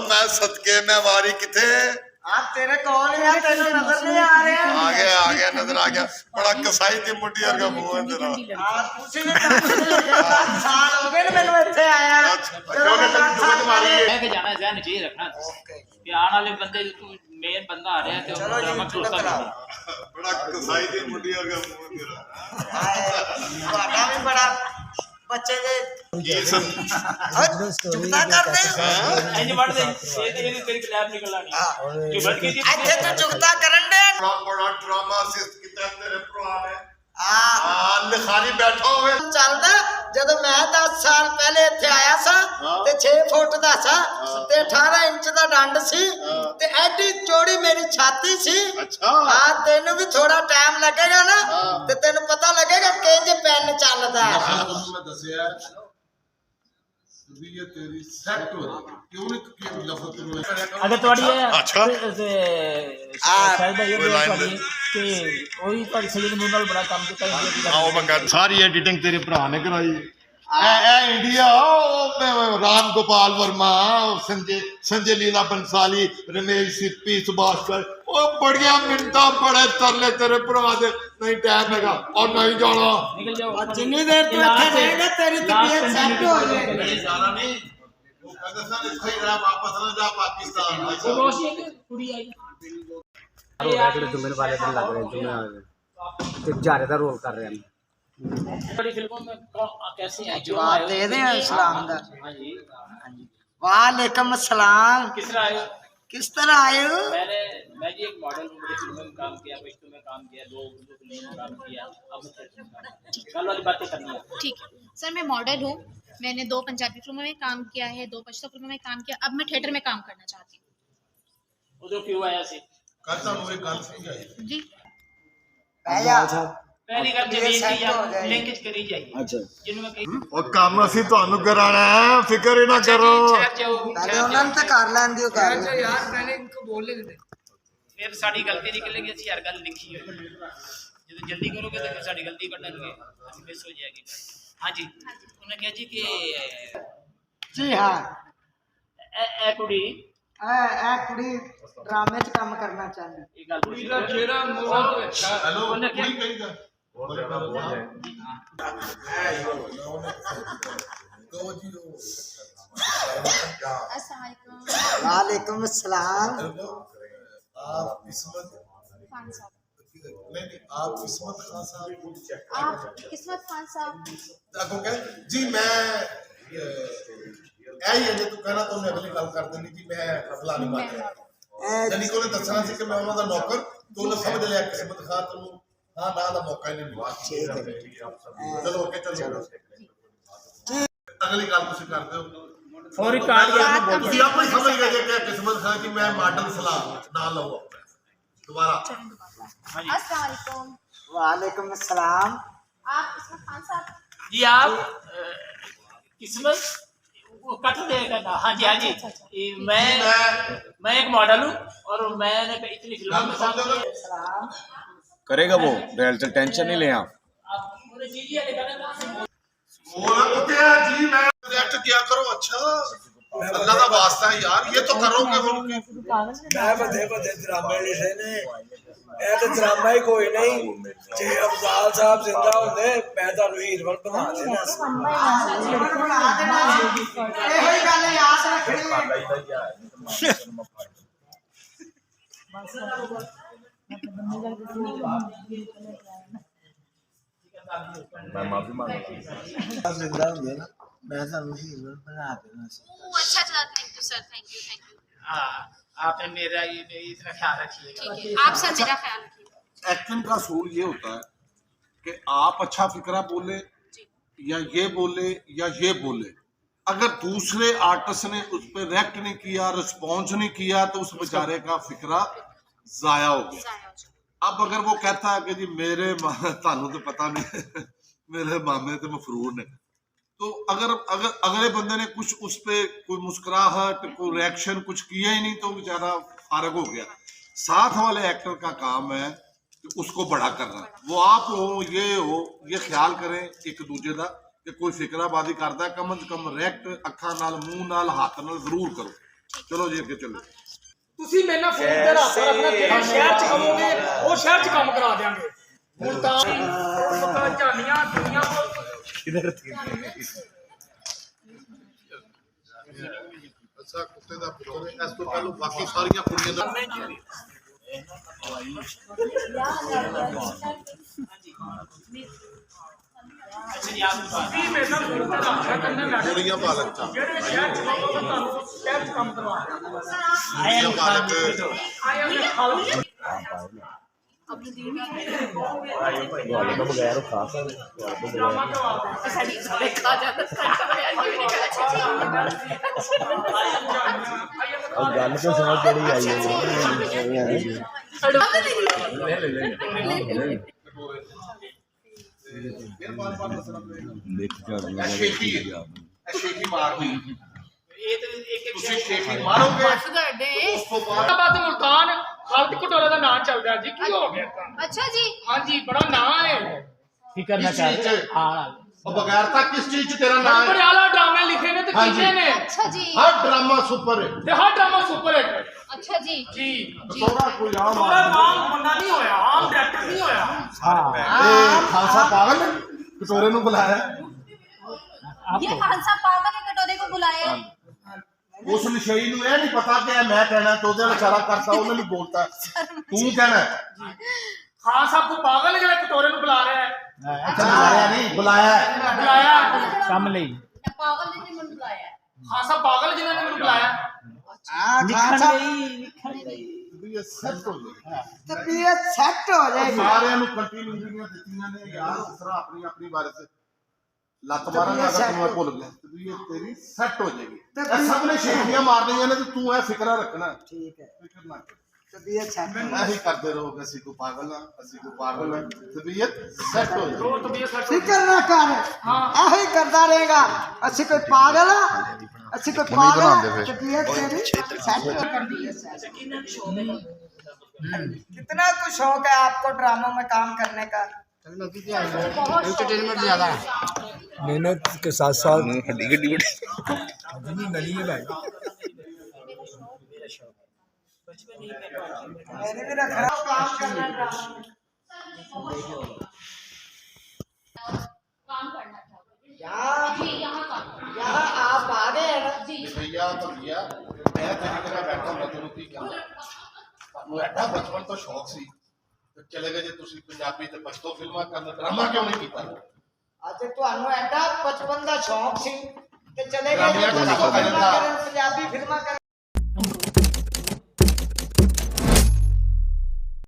मैं सदके में वारी किथे आप तेरे कौन है तेरे नजर नहीं आ रहे हैं आ गया नजर आ गया बड़ा कसाई दी मुंडी और का मुंह है तेरा आप उसी ने साल हो गए ना मैंने ਇੱਥੇ आया मैं के जाना ध्यान चाहिए रखना कि आने वाले बंदे तू मेन बंदा आ रहा है तो ड्रामा चलता नहीं बड़ा कसाई दी मुंडी और का मुंह है तेरा ਤੁਹਾਡਾ ਵੀ ਬੜਾ ਬੱਚੇ ਦੇ ये सब ਚੁਗਤਾ ਕਰਦੇ ऐसे बढ़ दे ये तेरी क्लैप निकलना नहीं जो बढ़ के ਇੱਥੇ ਤਾਂ ਚੁਗਤਾ ਕਰਨ ਦੇ बड़ा ड्रामा सिस्ट कितना तेरे भरा ने ਆ लिखारी बैठा हुए ਚੱਲਦਾ ਜਦੋਂ ਮੈਂ 10 ਸਾਲ ਪਹਿਲੇ ਇੱਥੇ ਆਇਆ ਸਾਂ ਤੇ 6 ਫੁੱਟ ਦਾ ਸਾਂ ਤੇ 18 ਇੰਚ ਦਾ ਡੰਡ ਸੀ ਤੇ ਐਡੀ ਚੌੜੀ ਮੇਰੀ ਛਾਤੀ ਸੀ अच्छा ਹਾਂ ਤੈਨੂੰ ਵੀ ਥੋੜਾ ਟਾਈਮ ਲੱਗੇਗਾ ਨਾ ਤੇ ਤੈਨੂੰ ਪਤਾ ਲੱਗੇਗਾ ਕਿੰਜ ਪੈਨ ਚੱਲਦਾ ਹੈ मैं दसिया भी ये तेरी सेट हो रही क्यों नहीं कि लफ्ज में अगर थोड़ी है अच्छा। शायद भाई ये थोड़ी कि वही पर सैयद नूर नाल बड़ा काम किया आओ मंगा सारी एडिटिंग तेरे भरा ने कराई ए इंडिया राम गोपाल वर्मा संजय लीला बंसाली रमेश सिप्पी सुभाष कर ओ बढ़िया मिनटा बड़े तरले तेरे भरा दे नहीं टाइम हैगा और नहीं जाना निकल जाओ जितनी देर तू ਇੱਥੇ ਰਹੇਗਾ ਤੇਰੀ ਤਬੀਅਤ ਸੈੱਟ ਹੋ ਜਾਏਗੀ जाना नहीं वो कहते सर इसको ही जरा वापस ना जा पाकिस्तान वो रोशनी की कुड़ी आई ਜਿਹੜੇ ਜੁਮੇ ਵਾਲੇ ਦਿਨ ਲੱਗ ਰਹੇ ਜੁਮੇ ਵਾਲੇ ਤੇ ਜਾਰੇ ਦਾ ਰੋਲ ਕਰ ਰਹੇ ਹਨ बड़ी फिल्मों में कैसे हैं जो जवाब दे दें इस्लाम दा हाँ जी वालेकुम अस्सलाम किस तरह आए किस तरह आए हो मैं जी एक मॉडल हूँ बड़ी फिल्मों में काम किया पश्तो में काम किया दो फिल्मों में काम किया अब कल वाली बातें करनी है ठीक है सर मैं मॉडल हूँ मैंने 2 पंजाबी फिल्मों में काम किया है 2 पश्तो फिल्मों में काम किया अब मैं थिएटर में काम करना चाहती हूँ उधर क्यों आया सी कहता मुझे गल समझाई जी पहली गल जमीन की या लिंकेज करी जाइए अच्छा जिनमें कहीं और काम ਅਸੀਂ ਤੁਹਾਨੂੰ ਕਰਾਣਾ ਹੈ ਫਿਕਰ ਹੀ ਨਾ ਕਰੋ पहले उन्होंने तो कर लें दियो कर फिर साड़ी गलती निकलेगी ਅਸੀਂ हर गल लिखी है ਜਦੋਂ जल्दी करोगे तो फिर साड़ी गलती कटेंगे मिस हो जाएगी हाँ जी उन्हें कहा जी कि जी हाँ ए कुड़ी ए कुड़ी ड्रामे च काम करना चाहती ये गल कुड़ी का चेहरा मोह तो अच्छा हेलो उन्हें क्या कुड़ी कहीं का कहो जी वालेकुम अस्सलाम आप किस्मत खान साहब नहीं आप किस्मत खान साहब आप किस्मत खान साहब आपको क्या जी मैं यही है जो तू कहना तो मैं अगली गल कर देनी जी मैं फलानी बात है जानी को ने दसना सी कि मैं उन्हां दा नौकर तो उन्हें समझ लिया किस्मत खान तू हां ना दा मौका ही नहीं मिला चलो ओके चलो अगली गल तुम कर दो फौरी काट के आपने बोल ਤੁਸੀਂ ਆਪੇ ਸਮਝ ਗਏ ਜੇ ਕਿ ਕਿਸਮਤ ਖਾਨ ਕਿ ਮੈਂ ਮਾਡਲ ਸਲਾਹ ਨਾ ਲਵਾਂ दोबारा अस्सलाम वालेकुम वालेकुम अस्सलाम आप किस्मत खान साहब जी आप किस्मत वो कट देगा ना हाँ जी ये मैं एक मॉडल हूँ और मैंने इतनी फिल्मों में काम किया करेगा वो रियल टेंशन नहीं ले आप पूरे चीज ही लिखा ना बोला कुत्ते जी मैं रिएक्ट किया करो अच्छा अल्लाह का वास्ता है यार ये तो करोगे हम मैं बदे ड्रामे लिखे ने ਇਹ ਤੇ ਡਰਾਮਾ ਹੀ ਕੋਈ ਨਹੀਂ ਜੇ ਅਫਜ਼ਾਲ ਸਾਹਿਬ ਜ਼ਿੰਦਾ ਹੁੰਦੇ ਮੈਂ ਤੁਹਾਨੂੰ ਹੀਰੋਇਨ ਬਣਾ ਦੇਣਾ ਸੀ ਇਹੋ ਹੀ ਗੱਲ ਯਾਦ ਰੱਖਣੀ ਜ਼ਿੰਦਾ ਹੁੰਦੇ ਨਾ मैं ਤੁਹਾਨੂੰ ਹੀਰੋਇਨ ਬਣਾ ਦੇਣਾ ਸੀ अच्छा था thank you sir thank you हाँ आपने मेरा ये इतना ख्याल रखिएगा ठीक है आप सर मेरा ख्याल रखिए एक्टिंग का असूल ये होता है कि आप अच्छा फिक्रा बोले या ये बोले अगर दूसरे आर्टिस्ट ने उस पर रिएक्ट नहीं किया रिस्पॉन्स नहीं किया तो उस बेचारे का फिक्रा जाया हो गया अब अगर वो कहता है कि जी मेरे थानू तो पता नहीं मेरे मामे तो मफरूर ने तो अगर अगले बंदे ने कुछ उस पर कोई मुस्कुराहट कोई रिएक्शन कुछ किया ही नहीं तो बेचारा फारग हो गया। साथ वाले एक्टर का काम है कि उसको बड़ा करना, वो आप हो ये ख्याल करें एक दूजे का कि कोई फिकराबाजी करता है कम से कम रिएक्ट अखा नाल मूंह नाल हाथ नाल जरूर करो। चलो जी अगे चलो। ਤੁਸੀਂ ਮੇਰੇ ਨਾਲ ਫੋਨ ਤੇ ਰਾਬਤਾ ਰੱਖਣਾ, ਜਿਹੜਾ ਸ਼ਹਿਰ ਚ ਕਹੋਗੇ ਉਹ ਸ਼ਹਿਰ ਚ ਕੰਮ ਕਰਾ ਦਿਆਂਗੇ। ਹੁਣ ਤਾਂ ਪਤਾ ਝਾਨੀਆਂ ਦੁਨੀਆ ਅੱਛਾ ਕੁੱਤੇ ਦਾ ਪੁੱਤਰ ਇਸ ਤੋਂ ਪਹਿਲਾਂ ਬਾਕੀ ਸਾਰੀਆਂ ਕੁੜੀਆਂ ਦਾ अच्छा जी आप ਤੁਸੀਂ ਮੇਰੇ ਨਾਲ ਫੋਨ ਤੇ ਰਾਬਤਾ ਕਰਨਾ, ਮੈਂ ਕੁੜੀਆਂ ਪਾਲਕ ਚ ਜਿਹੜੇ ਸ਼ਹਿਰ ਚ ਕਹੋਗੇ ਤੁਹਾਨੂੰ ਸ਼ਹਿਰ ਚ ਕੰਮ ਕਰਵਾ ਦਿਆਂਗੇ। ਕੁੜੀਆਂ ਪਾਲਕ ਆਇਆ ਮੈਂ ਖਾ ਲਓ। गल तो समझ केड़ी आई ਸ਼ੇਖੀ ਮਾਰਨੀ ये तो एक ਤੁਸੀਂ ਸ਼ੇਖੀ ਮਾਰੋਗੇ ਉਸ ਤੋਂ ਬਾਅਦ ਬਾਤ ਮੁਲਤਾਨ ਖਾਲਦ ਕਟੋਰੇ ਦਾ ਨਾਂ ਚੱਲਦਾ ਜੀ, ਕੀ ਹੋ ਗਿਆ ਤਾਂ? अच्छा जी ਹਾਂਜੀ ਬੜਾ ਨਾਂ ਹੈ। फिक्र ना किस चीज कर से? और बगैर था किस चीज च तेरा नाम है ਬੜਿਆਲਾ ਡਰਾਮੇ ਲਿਖੇ ਨੇ ਤੇ ਹਾਂਜੀ। ਕੀਤੇ ਨੇ अच्छा जी हर ड्रामा सुपर हिट ਤੇ ਹਰ ਡਰਾਮਾ ਸੁਪਰ ਹਿੱਟ अच्छा जी ਜੀ। सोरा कोई आम ਥੋੜਾ ਆਮ ਬੰਦਾ ਨਹੀਂ ਹੋਇਆ, ਆਮ ਡਾਇਰੈਕਟਰ ਨਹੀਂ ਹੋਇਆ। ए खालसा पागल है कटोरे नु बुलाया ये खालसा पागल है कटोरे को बुलाया है। उस नशेई नु ये नहीं पता कि मैं कहना तो ओदे नाल इशारा करता उन्हें नहीं बोलता तू कहना ਖਾਨ ਸਾਹਿਬ ਕੋ ਪਾਗਲ ਹੈ ਜਿਹੜਾ ਕਟੋਰੇ ਨੂੰ ਬੁਲਾ ਰਿਹਾ ਹੈ। अच्छा बुलाया नहीं बुलाया है ਬੁਲਾਇਆ कम ले पागल ने मन बुलाया है। ਖਾਨ ਸਾਹਿਬ ਪਾਗਲ ਜਿਨ੍ਹਾਂ ਨੇ ਮੈਨੂੰ ਬੁਲਾਇਆ। ये सेट हो गया ਤਬੀਅਤ ਸੈੱਟ ਹੋ ਜਾਏਗੀ। ਸਾਰਿਆਂ ਨੂੰ ਕੰਟੀਨਿਊ ਜਿਹੜੀਆਂ ਦਿੱਤੀਆਂ ਨੇ ਯਾਰ ਉਸ ਤਰ੍ਹਾਂ ਆਪਣੀ ਆਪਣੀ ਬਾਰੇ ਚ ਲੱਤ ਮਾਰਾਂਗਾ ਤਾਂ ਤੂੰ ਭੁੱਲ ਗਿਆ ਤੇ ਇਹ ਤੇਰੀ ਸੈੱਟ ਹੋ ਜਾਏਗੀ ਇਹ ਸਭ ਨੇ ਸ਼ੇਖੀਆਂ ਮਾਰਨੀਆਂ ਨੇ ਤੇ ਤੂੰ ਇਹ ਫਿਕਰਾ ਰੱਖਣਾ ਠੀਕ ਹੈ ਫਿਕਰ ਨਾ ਕਰ ਤਬੀਅਤ ਸੈੱਟ ਇਹੀ ਕਰਦੇ ਰਹੋਗੇ ਅਸੀਂ ਕੋ ਪਾਗਲ ਆ ਅਸੀਂ ਕੋ ਪਾਗਲ ਆ ਤਬੀਅਤ ਸੈੱਟ ਹੋ ਜਾਏਗੀ ਉਹ ਤਬੀਅਤ ਸੈੱਟ ਫਿਕਰ ਨਾ ਕਰ ਇਹੋ ਹੀ ਕਰਦਾ ਰਹੇਗਾ। ਅਸੀਂ ਕੋਈ ਪਾਗਲ ਆ, ਅਸੀਂ ਕੋਈ ਪਾਗਲ ਆ, ਤਬੀਅਤ ਤੇਰੀ ਸੈੱਟ करती है। कितना तो शौक है आपको ड्रामों में काम करने का? एंटरटेनमेंट ज्यादा है, मेहनत के साथ साथ हड्डी गड्डी गली है भाई। मैंने भी रखा है काम करना ड्रामा में। काम करना था यहाँ जी, यहाँ काम यहाँ आप आ गए हैं ना। जी भैया तो भैया मैं तेरी तरह बैठा मैं तेनों की कहना ਤੁਹਾਨੂੰ ਐਡਾ ਬਚਪਨ ਤੋਂ ਸ਼ੌਕ ਸੀ ਤੇ ਚਲੇ ਗਏ ਜੇ ਤੁਸੀਂ ਪੰਜਾਬੀ ਤੇ ਪਛਤੋ ਫਿਲਮਾਂ ਕਰਨ ਡਰਾਮਾ ਕਿਉਂ ਨਹੀਂ ਕੀਤਾ ਅੱਜ ਤੁਹਾਨੂੰ ਐਡਾ ਬਚਪਨ ਦਾ ਸ਼ੌਕ ਸੀ ਤੇ ਚਲੇ ਗਏ ਡਰਾਮਿਆਂ ਜੇ ਦਾ ਤੁਸੀਂ ਪਤਾ ਫਿਲਮਾਂ ਜਾਂਦਾ। ਕਰਨ, ਪੰਜਾਬੀ ਫਿਲਮਾਂ ਕਰਨ।